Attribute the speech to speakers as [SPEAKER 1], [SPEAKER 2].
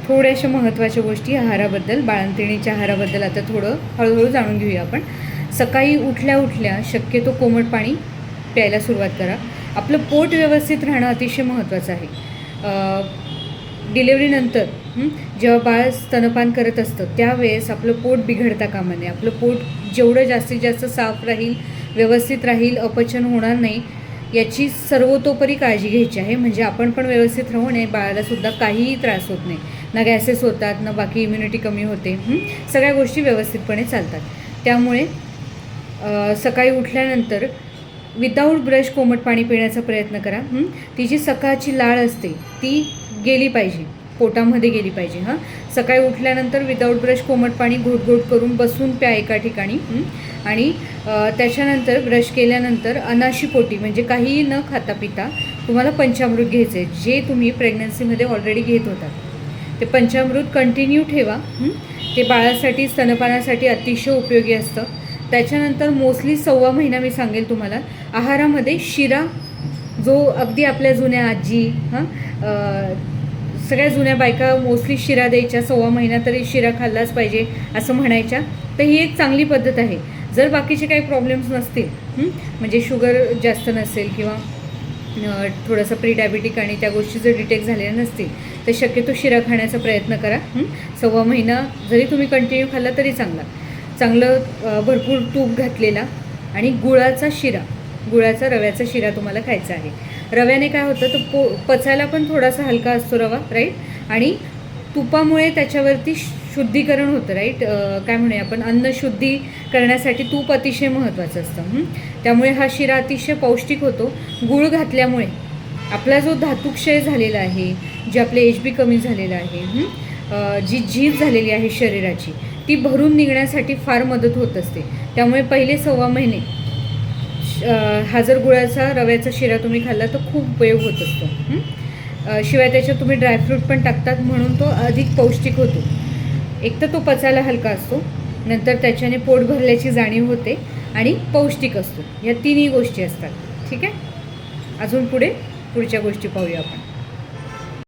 [SPEAKER 1] थोड्याशा महत्त्वाच्या गोष्टी आहाराबद्दल, बाळंतिणीच्या आहाराबद्दल आता थोडं हळूहळू जाणून घेऊया आपण. सकाळी उठल्या उठल्या शक्यतो कोमट पाणी प्यायला सुरुवात करा. आपलं पोट व्यवस्थित राहणं अतिशय महत्त्वाचं आहे. डिलेवरीनंतर जेव्हा बाळ स्तनपान करत असतं त्यावेळेस आपलं पोट बिघडता कामा नये. आपलं पोट जेवढं जास्तीत जास्त साफ राहील, व्यवस्थित राहील, अपचन होणार नाही याची सर्वतोपरी काळजी घ्यायची आहे. म्हणजे आपण पण व्यवस्थित राहू नये, बाळालासुद्धा काहीही त्रास होत नाही, ना गॅसेस होतात, ना बाकी इम्युनिटी कमी होते, सगळ्या गोष्टी व्यवस्थितपणे चालतात. त्यामुळे सकाळी उठल्यानंतर विदाऊट ब्रश कोमट पाणी पिण्याचा प्रयत्न करा. ती जी सकाळची लाळ असते ती गेली पाहिजे, पोटामध्ये गेली पाहिजे. सकाळी उठल्यानंतर विदाऊट ब्रश कोमट पाणी घोट करून बसून प्या एका ठिकाणी. आणि त्याच्यानंतर ब्रश केल्यानंतर अनाशी पोटी म्हणजे काहीही न खाता पिता तुम्हाला पंचामृत घ्यायचं आहे, जे तुम्ही प्रेग्नन्सीमध्ये ऑलरेडी घेत होतात. ते पंचामृत कंटिन्यू ठेवा. ते बाळासाठी, स्तनपानासाठी अतिशय उपयोगी असतं. त्याच्यानंतर मोस्टली 1.25 महिना मी सांगेल तुम्हाला आहारामध्ये शिरा, जो अगदी आपल्या जुन्या आजी सगळ्या जुन्या बायका मोस्टली शिरा द्यायच्या. 1.25 महिना तरी शिरा खाल्लाच पाहिजे असं म्हणायच्या. तर ही एक चांगली पद्धत आहे. जर बाकीचे काही प्रॉब्लेम्स नसतील, म्हणजे शुगर जास्त नसेल किंवा थोडंसं प्री डायबिटिक आणि त्या गोष्टी जर डिटेक्ट झालेल्या नसतील तर शक्यतो शिरा खाण्याचा प्रयत्न करा. 1.25 महिना जरी तुम्ही कंटिन्यू खाल्ला तरी चांगलं भरपूर तूप घातलेला आणि गुळाचा शिरा, गुळाचा रव्याचा शिरा तुम्हाला खायचा आहे. रव्याने काय होतं तर पचायला पण थोडासा हलका असतो रवा, राईट. आणि तुपामुळे त्याच्यावरती शुद्धीकरण होतं, राईट. काय म्हणूया आपण, अन्न शुद्धी करण्यासाठी तूप अतिशय महत्त्वाचं असतं. त्यामुळे हा शिरा अतिशय पौष्टिक होतो. गूळ घातल्यामुळे आपला जो धातुक्षय झालेला आहे, जे आपले HB कमी झालेलं आहे, जी झीज झालेली आहे शरीराची, ती भरून निघण्यासाठी फार मदत होत असते. त्यामुळे पहिले 1.25 महिने हा जर गुळाचा रव्याचा शिरा तुम्ही खाल्ला तर खूप उपयोग होत असतो. शिवाय त्याच्यात तुम्ही ड्रायफ्रूट पण टाकतात म्हणून तो अधिक पौष्टिक होतो. एक तर तो पचायला हलका असतो, नंतर त्याच्याने पोट भरल्याची जाणीव होते आणि पौष्टिक असतो. या तिन्ही गोष्टी असतात. ठीक आहे, अजून पुढच्या गोष्टी पाहूया आपण.